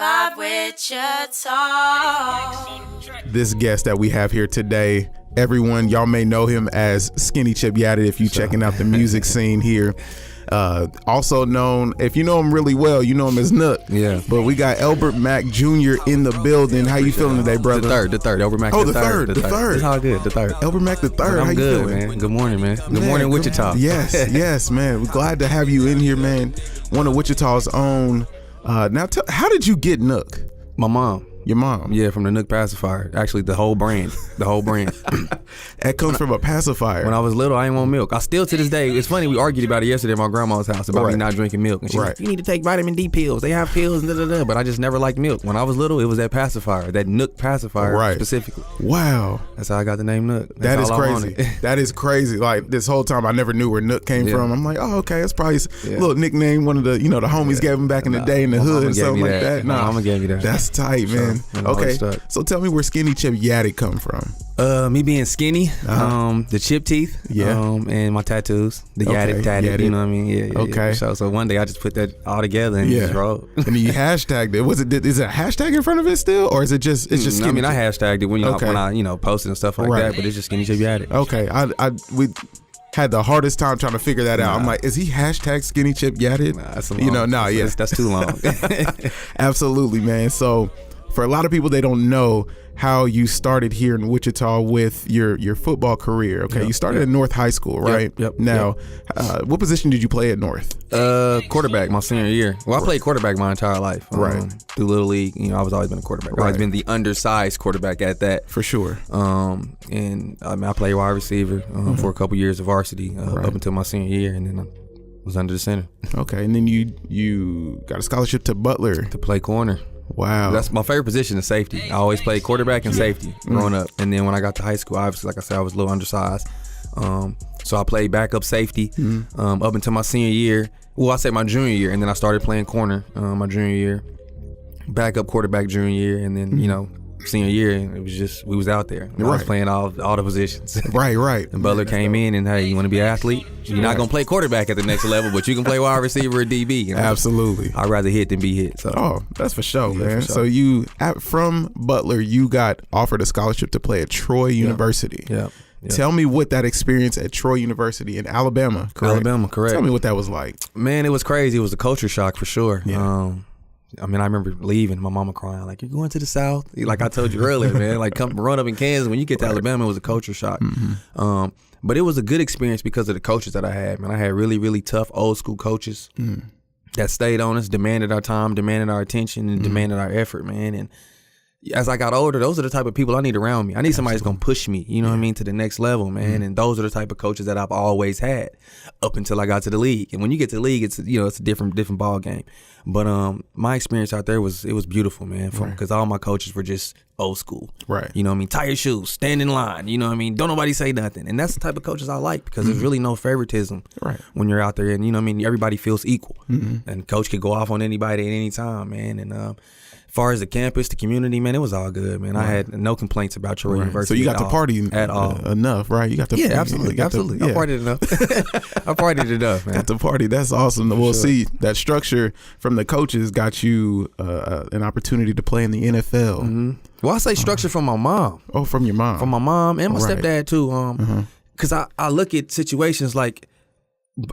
Vibe with Wichita. This guest that we have here today, everyone, y'all may know him as Skinnychipyatted if you checking out the music scene here. Also known, if you know him really well, you know him as Nook. Yeah. But we got Elbert Mack Jr. in the building. How you feeling today, brother? The third. Elbert Mack Oh, the third. the third. It's all good. The third. Elbert Mack the third. I'm How you good, feeling? man. Good morning, man. Good morning, Wichita. Yes, man. We're glad to have you in here, man. One of Wichita's own. Now, how did you get Nook? My mom. Your mom? Yeah, from the Nook pacifier. Actually, the whole brand. That comes from a pacifier. When I was little, I didn't want milk. I still, to this day, it's funny, we argued about it yesterday at my grandma's house about me not drinking milk. And she was like, you need to take vitamin D pills. They have pills, and but I just never liked milk. When I was little, it was that pacifier, that Nook pacifier specifically. Wow. That's how I got the name Nook. That is crazy. That is crazy. Like, this whole time, I never knew where Nook came from. I'm like, oh, okay, it's probably a little nickname one of the, the homies gave him back in the day in the hood and something like that. Nah, I'm gonna give you that. That's tight, man. Okay, so tell me where Skinnychipyatted come from. Me being skinny, the chip teeth, and my tattoos, the yatted, you know what I mean? Yeah. Okay. So one day I just put that all together and just rolled. And then you hashtagged it. Is it a hashtag in front of it still, or is it just Skinny? I mean, I hashtagged it when I posted and stuff like that, but it's just Skinnychipyatted. Okay. We had the hardest time trying to figure that out. I'm like, is he hashtag Skinnychipyatted? Nah, that's long. That's too long. Absolutely, man. So for a lot of people, they don't know how you started here in Wichita with your football career. Okay, you started at North High School, right? Yep. Now, what position did you play at North? Quarterback my senior year. Well, I played quarterback my entire life. Through Little League, I was always been a quarterback. I've always been the undersized quarterback at that. For sure. And I played wide receiver for a couple years of varsity up until my senior year, and then I was under the center. Okay, and then you got a scholarship to Butler to play corner. Wow. That's my favorite position is safety. I always played quarterback and safety growing up. And then when I got to high school, obviously, like I said, I was a little undersized. So I played backup safety up until my senior year. Well, I say my junior year, and then I started playing corner my junior year. Backup quarterback junior year, and then, senior year, it was just, we was out there. I was playing all the positions. Right. And Butler came in and, hey, you want to be an athlete? You're not going to play quarterback at the next level, but you can play wide receiver or DB. Absolutely. I'd rather hit than be hit. So. Oh, that's for sure, man. For sure. So from Butler, you got offered a scholarship to play at Troy University. Yeah. Tell me what that experience at Troy University in Alabama, correct? Alabama, correct. Tell me what that was like. Man, it was crazy. It was a culture shock for sure. Yeah. I remember leaving, my mama crying, like, you're going to the South? Like I told you earlier, man, like come run up in Kansas. When you get to Alabama, it was a culture shock. But it was a good experience because of the coaches that I had, man. I had really, really tough old school coaches that stayed on us, demanded our time, demanded our attention, and demanded our effort, man. And as I got older, those are the type of people I need around me. I need somebody that's going to push me, what I mean, to the next level, man. And those are the type of coaches that I've always had up until I got to the league. And when you get to the league, it's it's a different ball game. But my experience out there it was beautiful, man, because all my coaches were just old school. Right. You know what I mean? Tie your shoes, stand in line, you know what I mean? Don't nobody say nothing. And that's the type of coaches I like because there's really no favoritism when you're out there. And, you know what I mean? Everybody feels equal. And coach could go off on anybody at any time, man. And as far as the campus, the community, man, it was all good, man. I had no complaints about Troy University. So you got to party at all enough, right? You got to absolutely. I partied enough. I partied enough, man. Got to party. That's awesome. We'll see that structure from the coaches got you an opportunity to play in the NFL. Well, I say structure from my mom. Oh, from your mom. From my mom and my stepdad too. Because I look at situations like,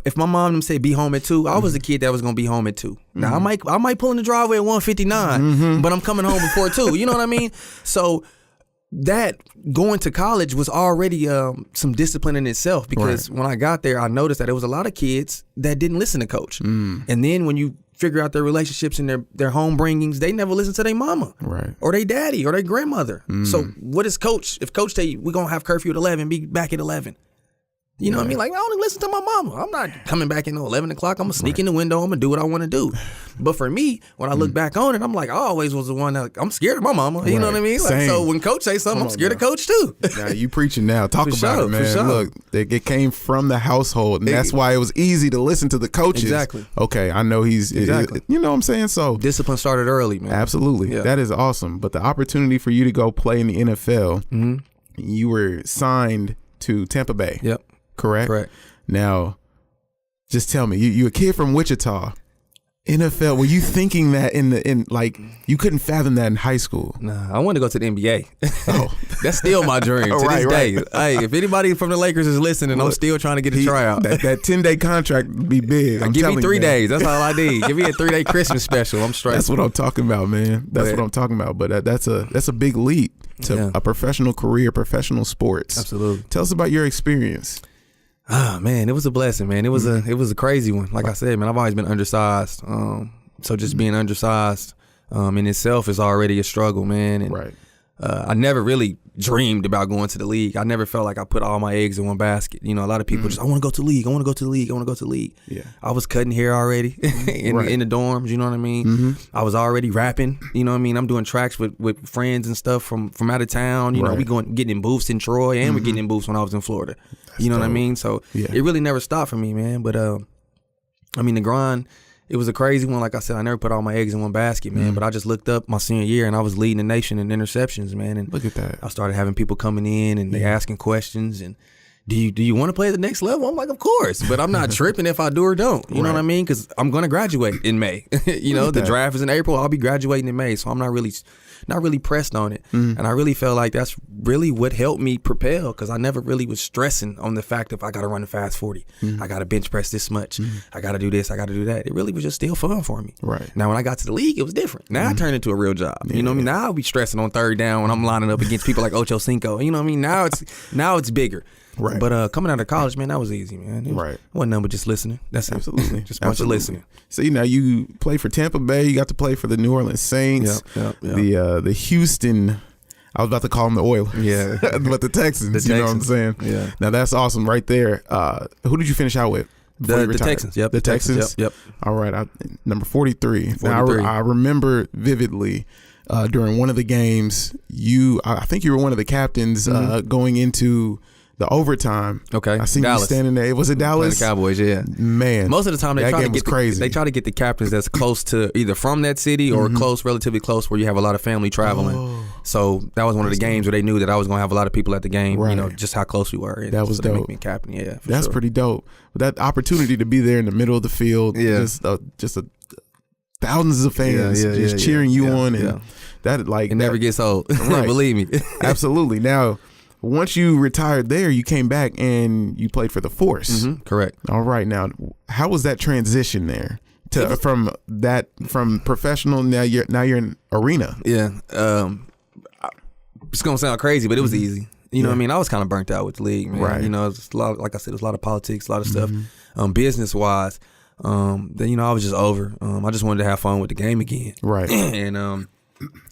if my mom say be home at 2, I was a kid that was gonna be home at 2. Now I might pull in the driveway at 1:59, but I'm coming home before 2. You know what I mean? So that going to college was already some discipline in itself because when I got there, I noticed that there was a lot of kids that didn't listen to coach. And then when you figure out their relationships and their home bringings, they never listen to their mama or their daddy or their grandmother. So what is coach? If coach tell you we're gonna have curfew at 11, be back at 11. You know what I mean? Like, I only listen to my mama. I'm not coming back in 11 o'clock. I'm going to sneak in the window. I'm going to do what I want to do. But for me, when I look back on it, I'm like, I always was the one that, I'm scared of my mama. You know what I mean? Like, so when coach say something, I'm scared of coach too. Now, you preaching now. Talk about it, man. Look, it came from the household. And that's why it was easy to listen to the coaches. Exactly. Okay, I know he's, you know what I'm saying? So discipline started early, man. Absolutely. Yeah. That is awesome. But the opportunity for you to go play in the NFL, you were signed to Tampa Bay. Yep. Correct? Correct. Now, just tell me, you a kid from Wichita, NFL, were you thinking that in like you couldn't fathom that in high school? Nah, I want to go to the NBA. Oh. That's still my dream to Right, this day. right. Hey, if anybody from the Lakers is listening, I'm still trying to get a tryout. That 10-day contract would be big. I'm Give me telling 3 you, man. days. That's all I need. Give me a 3-day Christmas special. I'm straight. That's what I'm talking about, man. That's what I'm talking about. But that's a big leap to a professional career, professional sports. Absolutely. Tell us about your experience. Ah, man, it was a blessing, man. It was a crazy one. Like I said, man, I've always been undersized. So just being undersized in itself is already a struggle, man. And, Right. I never really dreamed about going to the league. I never felt like I put all my eggs in one basket. You know, a lot of people just, I want to go to the league. I want to go to the league. I want to go to the league. Yeah. I was cutting hair already in the dorms. You know what I mean? I was already rapping. You know what I mean? I'm doing tracks with friends and stuff from out of town. You know, we getting in booths in Troy, and we're getting in booths when I was in Florida. You know what I mean? So it really never stopped for me, man. But I mean, the grind. It was a crazy one. Like I said, I never put all my eggs in one basket, man. But I just looked up my senior year, and I was leading the nation in interceptions, man. And Look at that. I started having people coming in, and they asking questions, and do you want to play at the next level? I'm like, of course, but I'm not tripping if I do or don't. You know what I mean? Because I'm going to graduate in May. You know, the draft is in April. I'll be graduating in May, so I'm not really pressed on it. And I really felt like that's really what helped me propel, because I never really was stressing on the fact of I got to run a fast 40. I got to bench press this much. I got to do this. I got to do that. It really was just still fun for me. Right. Now, when I got to the league, it was different. Now I turned into a real job. You know what I mean? Now I'll be stressing on third down when I'm lining up against people like Ocho Cinco. You know what I mean? Now it's bigger. Right. But coming out of college, man, that was easy, man. It wasn't nothing but just listening. That's Absolutely. it. Just a bunch of listening. So now you played for Tampa Bay. You got to play for the New Orleans Saints. Yep. The Houston. I was about to call them the Oilers. Yeah. But the Texans. You know what I'm saying? Yeah. Now that's awesome right there. Who did you finish out with? The Texans. Yep. The Texans. Yep. All right. Number 43. 43. Now I remember vividly during one of the games, I think you were one of the captains going into the overtime. Okay. I seen you standing there. Was it Dallas? The Cowboys, yeah. Man. Most of the time they try to get the captains that's close to either from that city or relatively close, where you have a lot of family traveling. So that was one of the games where they knew that I was going to have a lot of people at the game, you know, just how close we were. And that was so dope. They make me captain, yeah. That's pretty dope. But that opportunity to be there in the middle of the field, just thousands of fans just cheering you on, and that like it never gets old. Right. Believe me. Absolutely. Now, once you retired there, you came back and you played for the Force. Correct. All right. Now, how was that transition there from professional? Now you're in arena. Yeah. It's gonna sound crazy, but it was easy. You know what I mean? I was kind of burnt out with the league, man. Right. You know, it's a lot. Like I said, there's a lot of politics, a lot of stuff. Business wise, then I was just over. I just wanted to have fun with the game again. Right. And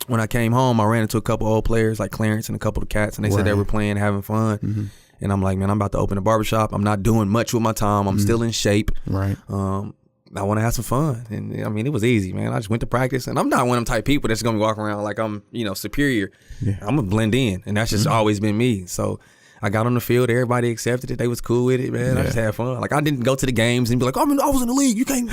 when I came home, I ran into a couple old players like Clarence and a couple of cats, and they said they were playing, having fun. And I'm like, man, I'm about to open a barbershop. I'm not doing much with my time. I'm still in shape. Right. I want to have some fun. And I mean, it was easy, man. I just went to practice, and I'm not one of them type people that's going to be walking around like I'm, superior. Yeah. I'm going to blend in, and that's just always been me. So I got on the field. Everybody accepted it. They was cool with it, man. I just had fun. Like, I didn't go to the games and be like, I was in the league. You can't.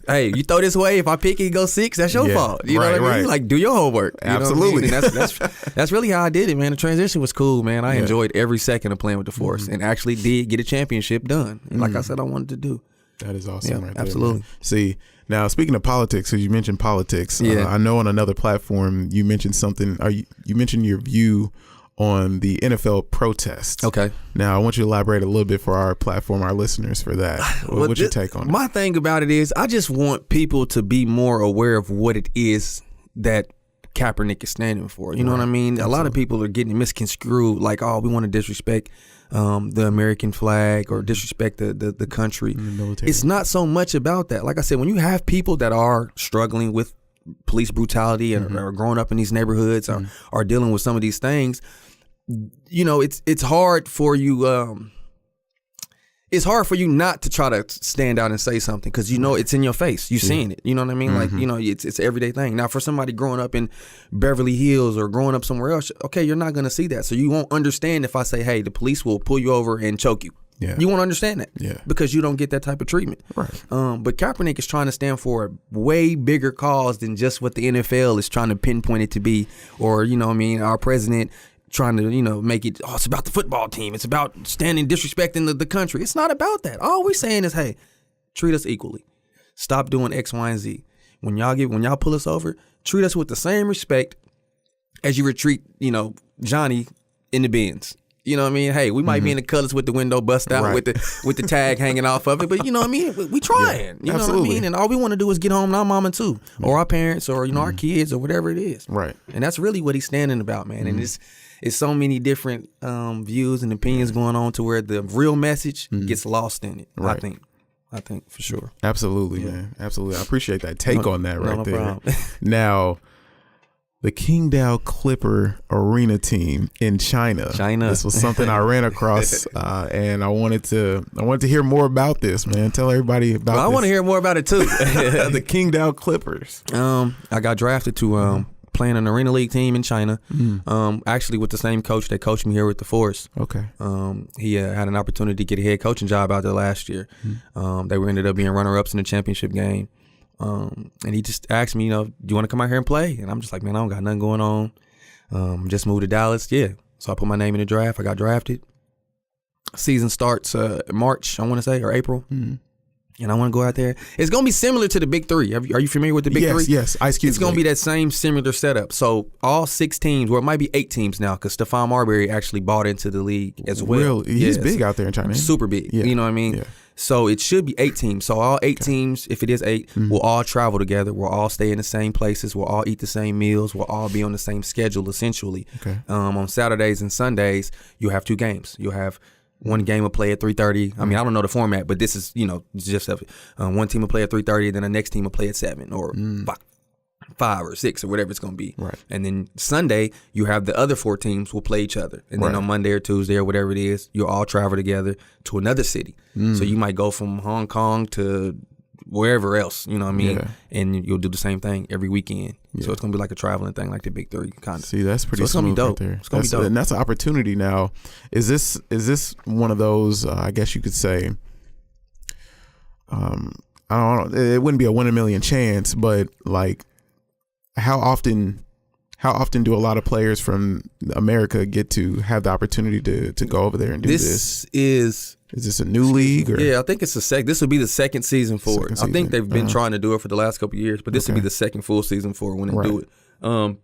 Hey, you throw this away. If I pick it, go 6. That's your fault. You know what I mean? Like, do your homework. Absolutely. You know what I mean? And that's really how I did it, man. The transition was cool, man. I enjoyed every second of playing with the Force, and actually did get a championship done. And like I said, I wanted to do. That is awesome, right there. Absolutely. Man. See, now speaking of politics, because you mentioned politics, I know on another platform you mentioned something. You mentioned your view on the NFL protests. Okay. Now I want you to elaborate a little bit for our platform, our listeners, for that. What's your take on it? My thing about it is, I just want people to be more aware of what it is that Kaepernick is standing for. You know what I mean? Absolutely. A lot of people are getting misconstrued, like, we want to disrespect the American flag or disrespect the country. It's not so much about that. Like I said, when you have people that are struggling with police brutality and are growing up in these neighborhoods or are dealing with some of these things, it's hard for you. It's hard for you not to try to stand out and say something, because it's in your face. You're seeing it. You know what I mean? Like, it's an everyday thing. Now, for somebody growing up in Beverly Hills or growing up somewhere else, okay, you're not going to see that. So you won't understand if I say, hey, the police will pull you over and choke you. Yeah. You won't understand that because you don't get that type of treatment. Right. But Kaepernick is trying to stand for a way bigger cause than just what the NFL is trying to pinpoint it to be, or, our president trying to, make it, it's about the football team. It's about disrespecting the country. It's not about that. All we're saying is, hey, treat us equally. Stop doing X, Y, and Z. When y'all pull us over, treat us with the same respect as you would treat, Johnny in the Benz. You know what I mean? Hey, we might be in the colors with the window bust out with the tag hanging off of it, but you know what I mean? We trying. You know what I mean? And all we want to do is get home to our mama too, or our parents, or our kids, or whatever it is. Right. And that's really what he's standing about, man. And it's so many different views and opinions going on to where the real message gets lost in it. Right. I think for sure. Absolutely, man. Absolutely. I appreciate that take on that right there. Problem. Now, the Qingdao Clipper Arena team in China. This was something I ran across, and I wanted to hear more about this, man. Tell everybody about. Well, I want to hear more about it too. The Qingdao Clippers. I got drafted to play in an Arena League team in China. Actually, with the same coach that coached me here with the Force. Okay. He had an opportunity to get a head coaching job out there last year. They ended up being runner-ups in the championship game. And he just asked me, do you want to come out here and play? And I'm just like, man, I don't got nothing going on. Just moved to Dallas. Yeah. So I put my name in the draft. I got drafted. Season starts March, I want to say, or April. And I want to go out there. It's going to be similar to the Big Three. Are you familiar with the Big Three? Yes, Ice Cube. It's going to be that same similar setup. So all 6 teams, well, it might be 8 teams now because Stephon Marbury actually bought into the league as well. He's big out there in China. Super big. Yeah. You know what I mean? Yeah. So it should be 8 teams. So all 8 teams, if it is 8, we'll all travel together. We'll all stay in the same places. We'll all eat the same meals. We'll all be on the same schedule, essentially. Okay. On Saturdays and Sundays, you'll have 2 games. You'll have one game will play at 3:30. I mean, I don't know the format, but this is, just one team will play at 3:30, and then the next team will play at 7 or 5 or 6 or whatever it's going to be. Right. And then Sunday, you have the other 4 teams will play each other. And then on Monday or Tuesday or whatever it is, you'll all travel together to another city. So you might go from Hong Kong to wherever else, you know what I mean? Yeah. And you'll do the same thing every weekend. Yeah. So it's going to be like a traveling thing, like the Big Three kind of. See, that's pretty smooth right there. It's going to be dope. And that's an opportunity now. Is this one of those, I guess you could say, I don't know, it wouldn't be a 1 in a million chance, but like how often do a lot of players from America get to have the opportunity to go over there and do this? Is this a new league? Or? Yeah, I think it's this would be the second season for it. I think they've been trying to do it for the last couple of years, but this would be the second full season for it when they do it.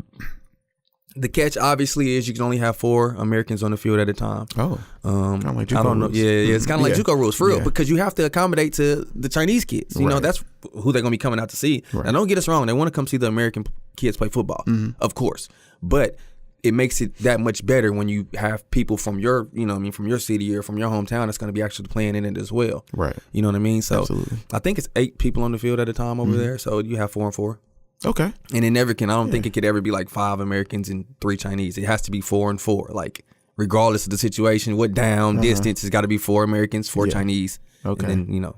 The catch obviously is you can only have 4 Americans on the field at a time. Oh, kind of like JUCO rules. I don't know. Yeah, it's kind of like JUCO rules for real because you have to accommodate to the Chinese kids. You know, that's who they're going to be coming out to see. Right. Now, don't get us wrong; they want to come see the American kids play football, of course, but it makes it that much better when you have people from your, from your city or from your hometown that's going to be actually playing in it as well. Right. You know what I mean? So absolutely. I think it's 8 people on the field at a time over there. So you have 4 and 4. Okay. And it never can. I don't think it could ever be like 5 Americans and 3 Chinese. It has to be 4 and 4. Like regardless of the situation, what down distance, it's got to be 4 Americans, 4 Chinese. Okay. And then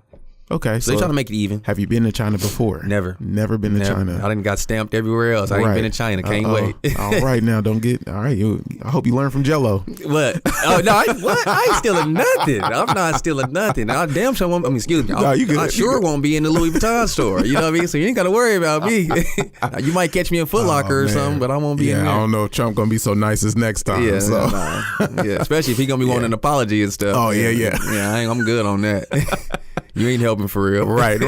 Okay, so they're trying to make it even. Have you been to China before? Never been to China. I didn't got stamped everywhere else. I ain't been to China. Can't wait. All right, now don't get. All right, I hope you learn from Jello. What? Oh no, I ain't stealing nothing. I'm not stealing nothing. I damn sure won't. I mean, excuse me. I sure won't be in the Louis Vuitton store. You know what I mean? So you ain't got to worry about me. You might catch me in Foot Locker or something, but I won't be in there. I don't know if Trump gonna be so nice as next time. Yeah, so. Yeah, especially if he gonna be wanting an apology and stuff. Oh yeah. I'm good on that. You ain't helping for real. Right.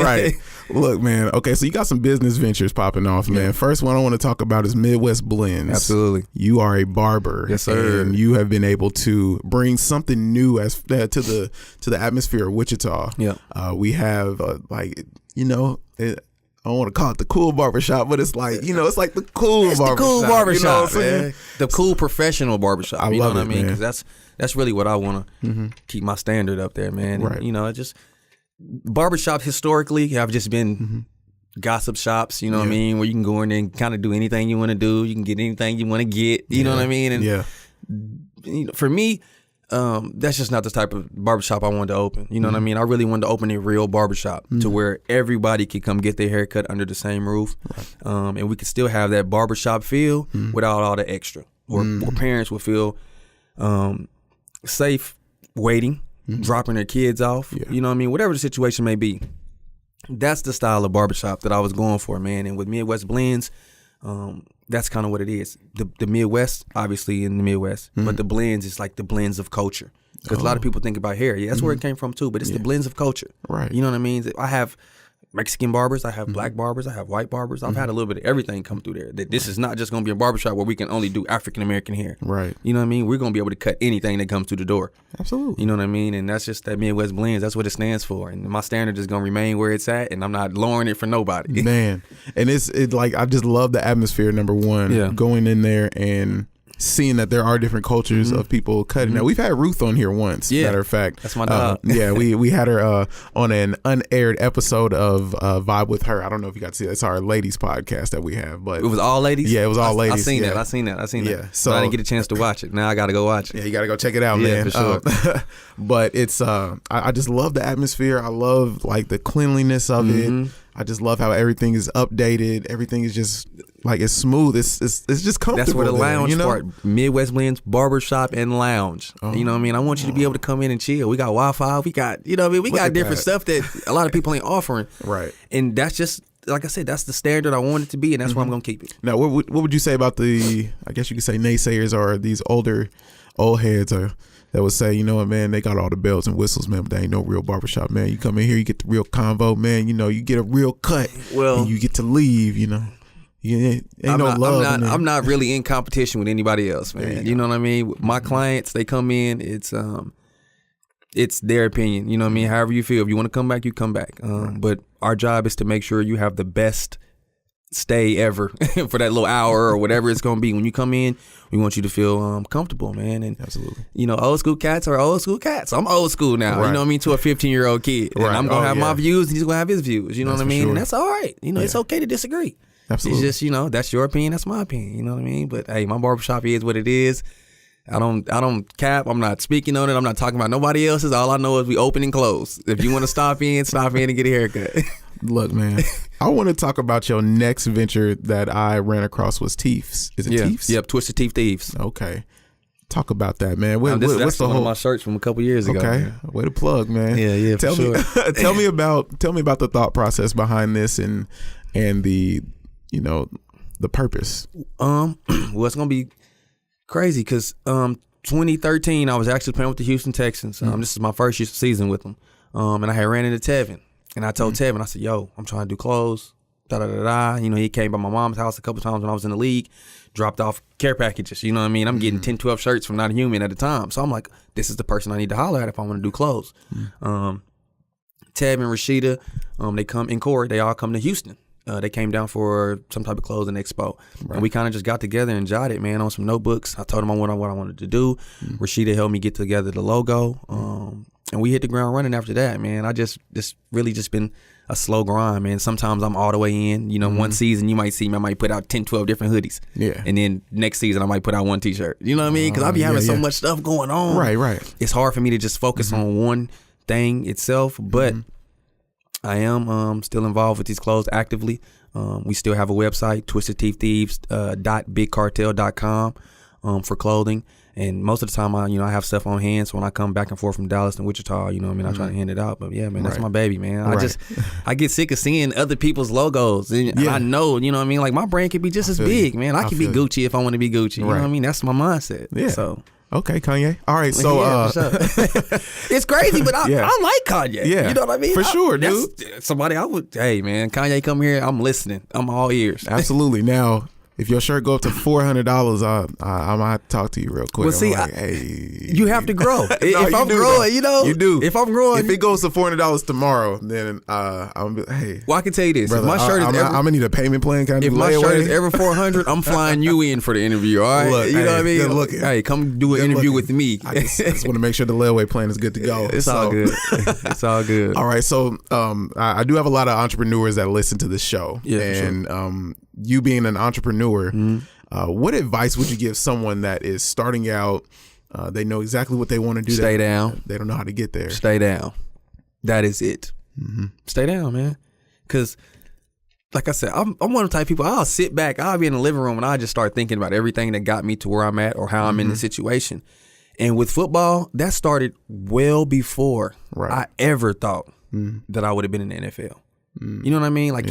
Look, man. Okay, so you got some business ventures popping off, man. Yeah. First one I want to talk about is Midwest Blends. Absolutely. You are a barber. Yes, sir. And you have been able to bring something new to the atmosphere of Wichita. Yeah. We have I don't want to call it the cool barbershop, but it's like, it's like the cool barbershop. The cool barbershop, man. The cool professional barbershop. You know what I mean? Because that's really what I want to keep my standard up there, man. Right. And, it just... Barbershop historically have just been gossip shops, you know what I mean, where you can go in there and kind of do anything you want to do. You can get anything you want to get, you know what I mean? And for me, that's just not the type of barbershop I wanted to open. You know what I mean? I really wanted to open a real barbershop to where everybody could come get their hair cut under the same roof. Right. And we could still have that barbershop feel without all the extra. Where parents would feel safe waiting. Dropping their kids off, you know what I mean? Whatever the situation may be. That's the style of barbershop that I was going for, man. And with Midwest Blends, that's kind of what it is. The Midwest, obviously in the Midwest, but the blends is like the blends of culture. Because a lot of people think about hair. Yeah, that's where it came from too, but it's the blends of culture. Right. You know what I mean? I have Mexican barbers, I have black barbers, I have white barbers. I've had a little bit of everything come through there. That this is not just going to be a barbershop where we can only do African American hair. Right. You know what I mean? We're going to be able to cut anything that comes through the door. Absolutely. You know what I mean? And that's just that Midwest Blends. That's what it stands for. And my standard is going to remain where it's at, and I'm not lowering it for nobody. Man. And it's like, I just love the atmosphere, number one. Yeah. Going in there and seeing that there are different cultures of people cutting. Now, we've had Ruth on here once, matter of fact. That's my dog. Yeah, we had her on an unaired episode of Vibe with Her. I don't know if you got to see it. It's our ladies podcast that we have. But It was all ladies? Yeah, it was all ladies. I seen yeah. that. I seen Yeah, that. so- But I didn't get a chance to watch it. Now I got to go watch it. Yeah, you got to go check it out, Yeah, man. for sure. But it's I just love the atmosphere. I love like the cleanliness of it. I just love how everything is updated. Everything is just like it's smooth. It's just comfortable. That's where the lounge you know? part, Midwest Blends Barbershop and Lounge. You know what I mean? I want you to be able to come in and chill. We got Wi-Fi. We got, you know what I mean? We Look got at different that. stuff that a lot of people ain't offering. Right. And that's just, like I said, that's the standard I want it to be, and that's where I'm going to keep it. Now, what would you say about the? I guess you could say naysayers or these old heads or that would say, you know what, man, they got all the bells and whistles, man, but they ain't no real barbershop, man. You come in here, you get the real convo, man. You know, you get a real cut, Well, and you get to leave. You know, ain't no love. I'm not really in competition with anybody else, man. You know what I mean? With my clients, they come in, it's their opinion. You know what I mean? However you feel. If you want to come back, you come back. But our job is to make sure you have the best stay ever for that little hour or whatever it's going to be. When you come in, we want you to feel comfortable, man. And Absolutely. you know, old school cats are old school cats. I'm old school now, Right. you know what I mean, to a 15-year-old kid. And Right. I'm going to have my yeah. views, and he's going to have his views. You know That's what I for mean? sure. And that's all right. You know, it's okay to disagree. Absolutely. It's just, you know, that's your opinion, that's my opinion. You know what I mean? But hey, my barbershop is what it is. I don't cap. I'm not speaking on it. I'm not talking about nobody else's. All I know is we open and close. If you want to stop in and get a haircut. Look, man, I want to talk about your next venture that I ran across was Teefs. Is it Teefs? Yep, Twisted Teeth Thieves. Okay. Talk about that, man. This is What's the one of whole? my shirts from a couple years ago. Okay, Man. way to plug, man. Yeah, Tell for me, sure. tell me about the thought process behind this and the, you know, the purpose. Well, it's gonna be crazy because 2013 I was actually playing with the Houston Texans. This is my first season with them, and I had ran into Tevin, and I told Tevin, I said, "Yo, I'm trying to do clothes." Da da da da. You know, he came by my mom's house a couple times when I was in the league, dropped off care packages. You know what I mean? I'm getting 10, 12 shirts from Not a Human at a time. So I'm like, this is the person I need to holler at if I want to do clothes. Tevin, Rashida, they come in Corey. They all come to Houston. They came down for some type of clothing expo. Right. And we kind of just got together and jotted, man, on some notebooks. I told them what I wanted to do. Rashida helped me get together the logo. And we hit the ground running after that, man. I just really been a slow grind, man. Sometimes I'm all the way in. You know, one season you might see me, I might put out 10, 12 different hoodies. Yeah. And then next season I might put out one t-shirt. You know what I mean? Because I be having so much stuff going on. Right. It's hard for me to just focus on one thing itself. But I am still involved with these clothes actively. We still have a website, twistedteeththieves.bigcartel.com for clothing. And most of the time, I have stuff on hand. So when I come back and forth from Dallas and Wichita, you know what I mean, I try to hand it out. But yeah, man, that's my baby, man. I get sick of seeing other people's logos. And I know, you know what I mean? Like my brand could be just as big, man. I could be Gucci if I want to be Gucci. You know what I mean? That's my mindset. Yeah. So. Okay, Kanye. All right, so for sure. It's crazy, but I like Kanye. Yeah, you know what I mean? For sure, dude. Somebody I would. Hey, man, Kanye, come here. I'm listening. I'm all ears. Absolutely. Now, if your shirt go up to $400, I might talk to you real quick. Well, see, you have to grow. If I'm growing, you do. If I'm growing, if it goes to $400 tomorrow, then I'm hey. Well, I can tell you this: brother, if my shirt I'm gonna need a payment plan. Kind of if my shirt is ever $400, I'm flying you in for the interview. All right, look, you know what I mean? Good looking. Hey, come do an interview with me. I just want to make sure the layaway plan is good to go. It's all good. It's all good. All right, so I do have a lot of entrepreneurs that listen to this show, and you being an entrepreneur. What advice would you give someone that is starting out? They know exactly what they want to do. Stay down. They don't know how to get there. Stay down. That is it. Stay down, man. Because, like I said, I'm one of the type of people, I'll sit back, I'll be in the living room, and I just start thinking about everything that got me to where I'm at or how I'm in the situation. And with football, that started well before I ever thought that I would have been in the NFL. You know what I mean? Like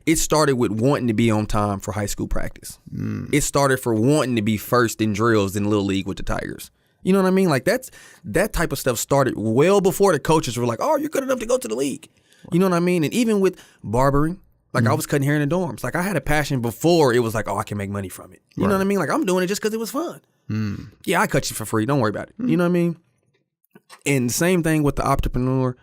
it started with wanting to be on time for high school practice. It started for wanting to be first in drills in Little League with the Tigers. You know what I mean? Like that type of stuff started well before the coaches were like, "Oh, you're good enough to go to the league." You know what I mean? And even with barbering, like I was cutting hair in the dorms. Like I had a passion before it was like, oh, I can make money from it. You know what I mean? Like I'm doing it just because it was fun. Yeah, I cut you for free. Don't worry about it. You know what I mean? And the same thing with the entrepreneur.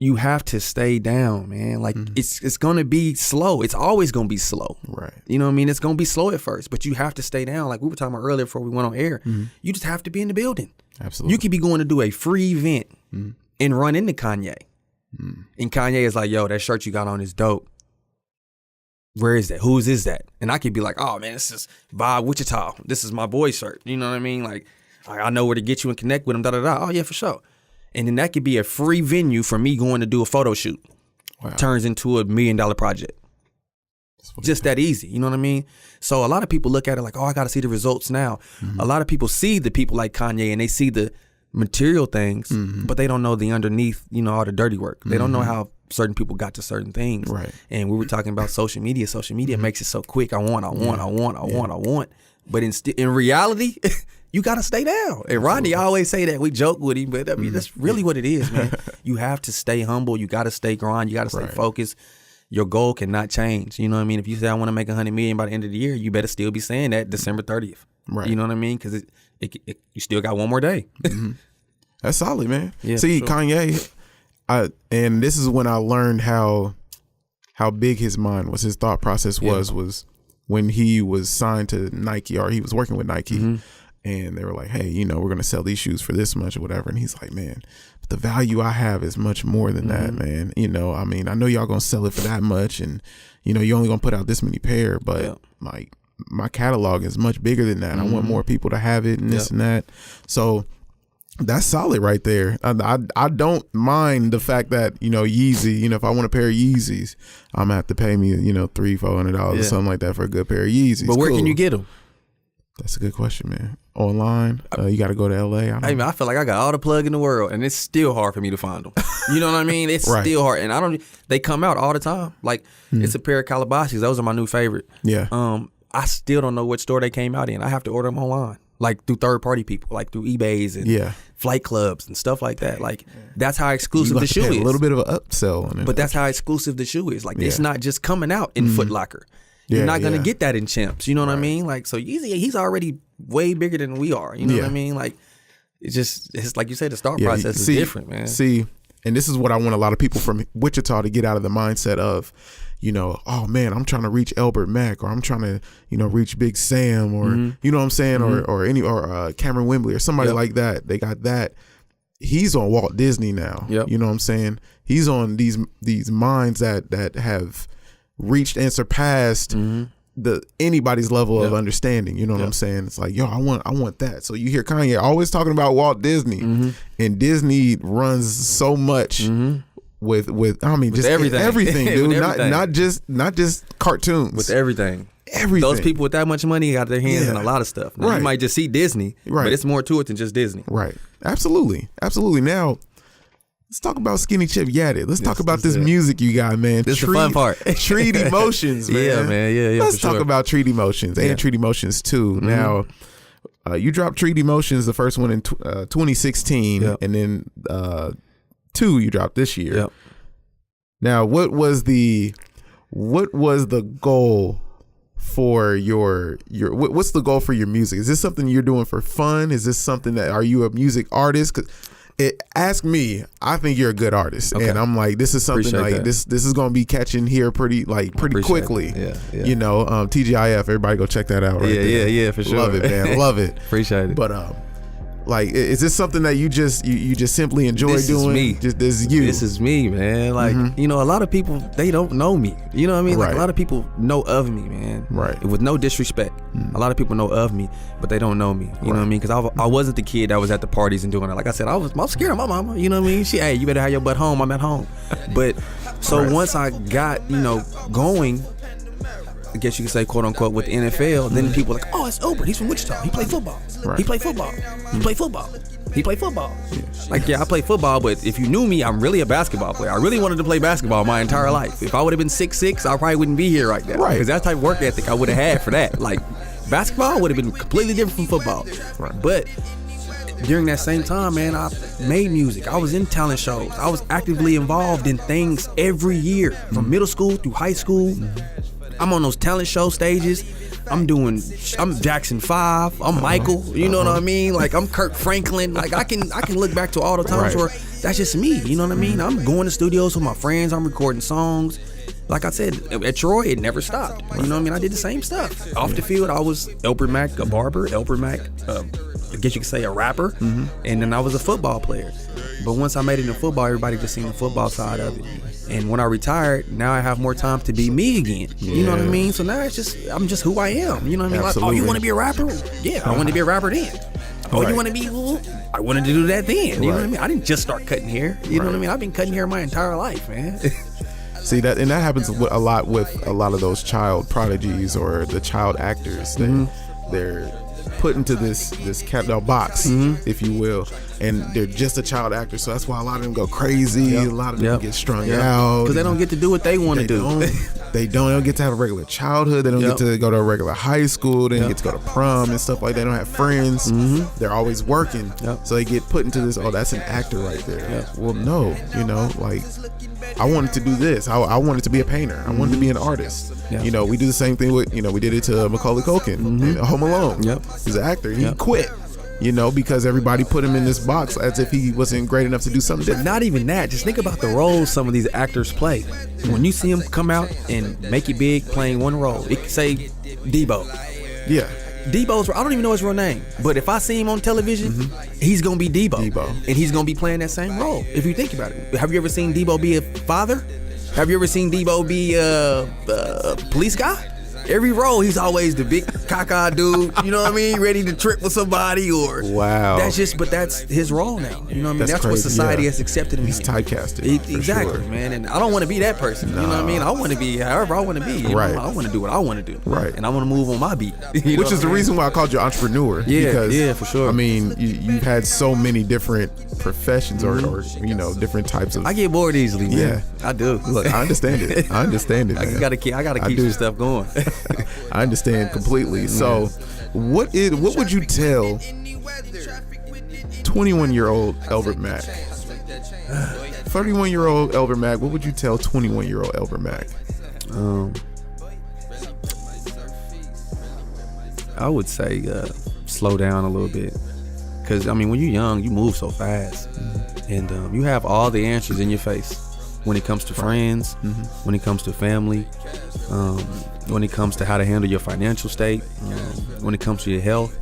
You have to stay down, man. Like it's gonna be slow. It's always gonna be slow. Right. You know what I mean? It's gonna be slow at first, but you have to stay down. Like we were talking about earlier before we went on air. You just have to be in the building. Absolutely. You could be going to do a free event and run into Kanye. And Kanye is like, yo, that shirt you got on is dope. Where is that? Whose is that? And I could be like, oh man, this is Bob Wichita. This is my boy's shirt. You know what I mean? Like I know where to get you and connect with him. Da da da. Oh yeah, for sure. And then that could be a free venue for me going to do a photo shoot. Wow. Turns into $1 million project. Just that easy. You know what I mean? So a lot of people look at it like, oh, I got to see the results now. A lot of people see the people like Kanye and they see the material things, but they don't know the underneath, you know, all the dirty work. They don't know how certain people got to certain things. Right. And we were talking about social media. Social media makes it so quick. I want. But in reality, you got to stay down. And Rodney always say that. We joke with him, but I mean, that's really what it is, man. You have to stay humble. You got to stay grind. You got to stay focused. Your goal cannot change. You know what I mean? If you say I want to make $100 million by the end of the year, you better still be saying that December 30th. Right. You know what I mean? Because you still got one more day. That's solid, man. Yeah, see, sure. Kanye, and this is when I learned how big his mind was, his thought process was when he was signed to Nike, or he was working with Nike. And they were like, hey, you know, we're going to sell these shoes for this much or whatever. And he's like, man, but the value I have is much more than that, man. You know, I mean, I know y'all going to sell it for that much. And, you know, you're only going to put out this many pair. But, like, my catalog is much bigger than that. I want more people to have it and this and that. So that's solid right there. I don't mind the fact that, you know, Yeezy, you know, if I want a pair of Yeezys, I'm going to have to pay me, you know, $300-$400 or something like that for a good pair of Yeezys. But where can you get them? That's a good question, man. Online, you got to go to LA. I feel like I got all the plug in the world, and it's still hard for me to find them. You know what I mean? It's still hard, and they come out all the time. Like it's a pair of Calabasas. Those are my new favorite. Yeah. I still don't know what store they came out in. I have to order them online, like through third party people, like through eBay's and flight clubs and stuff like that. Like that's how exclusive the shoe is. A little bit of an upsell on it, but that's how exclusive the shoe is. Like it's not just coming out in Foot Locker. You're not gonna get that in Champs. You know what I mean? Like so, Yeezy, he's already way bigger than we are. You know what I mean? Like it's like you said, the start process is different, man. See, and this is what I want a lot of people from Wichita to get out of the mindset of, you know, oh man, I'm trying to reach Elbert Mack, or I'm trying to, you know, reach Big Sam, or you know what I'm saying, or Cameron Wembley, or somebody like that. They got that. He's on Walt Disney now. You know what I'm saying? He's on these minds that have reached and surpassed anybody's level of understanding. You know what I'm saying? It's like, yo, I want that. So you hear Kanye always talking about Walt Disney, and Disney runs so much with I mean, just everything, dude. Not just cartoons. With everything. Those people with that much money got their hands in a lot of stuff. Now, you might just see Disney, but it's more to it than just Disney. Right. Absolutely. Now, let's talk about Skinnychipyatted. Let's talk about this music you got, man. This is the fun part. Treat Emotions, man. Yeah, man. Yeah. Let's talk about Treat Emotions and Treat Emotions 2. Now, you dropped Treat Emotions, the first one in 2016, and then 2 you dropped this year. Yep. Now, what was the goal for your what's the goal for your music? Is this something you're doing for fun? Is this something that, are you a music artist? 'Cause ask me, I think you're a good artist, and I'm like, this is something like this is gonna be catching here pretty quickly. You know, TGIF, everybody go check that out. Yeah, for sure. Love it, man. Love it. Appreciate it. But like, is this something that you just simply enjoy doing? This is you. This is me, man. Like, you know, a lot of people, they don't know me. You know what I mean? Like, a lot of people know of me, man. Right. With no disrespect. A lot of people know of me, but they don't know me. You know what I mean? Because I wasn't the kid that was at the parties and doing it. Like I said, I'm scared of my mama. You know what I mean? Hey, you better have your butt home. I'm at home. But so once I got, you know, going, I guess you could say, quote unquote, with the NFL, then people were like, oh, it's Elbert. He's from Wichita. He played football. He played football. He played football. He played football. Like, yeah, I play football, but if you knew me, I'm really a basketball player. I really wanted to play basketball my entire life. If I would have been 6'6", I probably wouldn't be here right now. Because that type of work ethic I would have had for that. Like, basketball would have been completely different from football. But during that same time, man, I made music. I was in talent shows. I was actively involved in things every year, from middle school through high school. I'm on those talent show stages. I'm Jackson 5. I'm Michael. You know what I mean? Like, I'm Kirk Franklin. Like, I can look back to all the times where that's just me. You know what I mean? I'm going to studios with my friends. I'm recording songs. Like I said, at Troy, it never stopped. You know what I mean? I did the same stuff. Off the field, I was Elbert Mack, a barber. Elbert Mack, I guess you could say a rapper. And then I was a football player. But once I made it in football, everybody just seen the football side of it. And when I retired, now I have more time to be me again. You know what I mean? So now I'm just who I am. You know what I mean? Like, oh, you want to be a rapper? Yeah, I wanted to be a rapper then. Oh, you want to be who? I wanted to do that then. You know what I mean? I didn't just start cutting hair. You know what I mean? I've been cutting hair my entire life, man. See that, and that happens a lot with a lot of those child prodigies or the child actors. They're put into this box, if you will, and they're just a child actor. So that's why a lot of them go crazy. A lot of them get strung out because they don't get to do what they want to do. They don't get to have a regular childhood. They don't get to go to a regular high school. They don't get to go to prom and stuff like that. They don't have friends. They're always working. So they get put into this, oh, that's an actor right there. Well, no, like, I wanted to do this. I wanted to be a painter. I wanted to be an artist. You know, we do the same thing with, we did it to Macaulay Culkin in Home Alone. He's an actor. He quit. Because everybody put him in this box as if he wasn't great enough to do something different. Not even that. Just think about the roles some of these actors play. When you see them come out and make it big playing one role, it could say Debo. Yeah. Debo's, I don't even know his real name, but if I see him on television, he's going to be Debo. And he's going to be playing that same role, if you think about it. Have you ever seen Debo be a father? Have you ever seen Debo be a police guy? Every role, he's always the big caca dude, you know what I mean? Ready to trip with somebody or... Wow. But that's his role now. You know what I mean? That's what society has accepted him. He's typecasted. Exactly, man. And I don't want to be that person. You know what I mean? I want to be however I want to be. Right. I want to do what I want to do. Right. And I want to move on my beat. Which is the reason why I called you entrepreneur. Yeah, for sure. I mean, you've had so many different professions or different types of... I get bored easily, man. Yeah. I do. Look, I understand it. Man. I gotta keep some stuff going. I understand completely. So, what would you tell 21-year-old Elbert Mack? 31-year-old Elbert Mack, what would you tell 21-year-old Elbert Mack? I would say slow down a little bit. Because, I mean, when you're young, you move so fast. And you have all the answers in your face when it comes to friends, when it comes to family, when it comes to how to handle your financial state, when it comes to your health.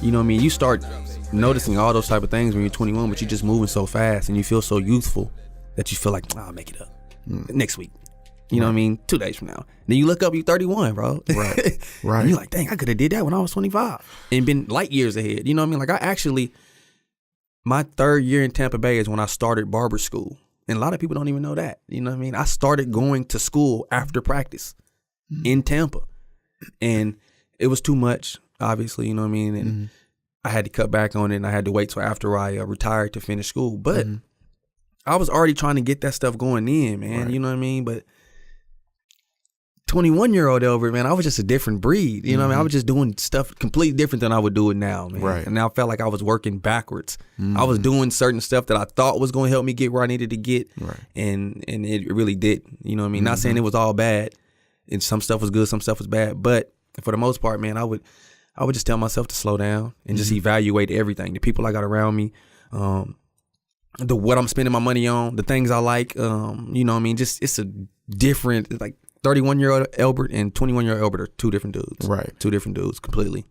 You know what I mean? You start noticing all those type of things when you're 21, but you're just moving so fast and you feel so youthful that you feel like, I'll make it up next week. You know what I mean? 2 days from now. Then you look up, you're 31, bro. Right. And you're like, dang, I could have did that when I was 25 and been light years ahead. You know what I mean? Like my third year in Tampa Bay is when I started barber school. And a lot of people don't even know that. You know what I mean? I started going to school after practice in Tampa. And it was too much, obviously, you know what I mean? And I had to cut back on it and I had to wait till after I retired to finish school. But I was already trying to get that stuff going in, man. You know what I mean? But 21-year-old Elbert, man, I was just a different breed. You know what I mean? I was just doing stuff completely different than I would do it now, man. Right. And I felt like I was working backwards. I was doing certain stuff that I thought was going to help me get where I needed to get. Right. And it really didn't. You know what I mean? Not saying it was all bad. And some stuff was good, some stuff was bad. But for the most part, man, I would just tell myself to slow down and just evaluate everything. The people I got around me, what I'm spending my money on, the things I like, you know what I mean? Just, it's a different, like, 31-year-old Elbert and 21-year-old Elbert are two different dudes. Right. Two different dudes completely.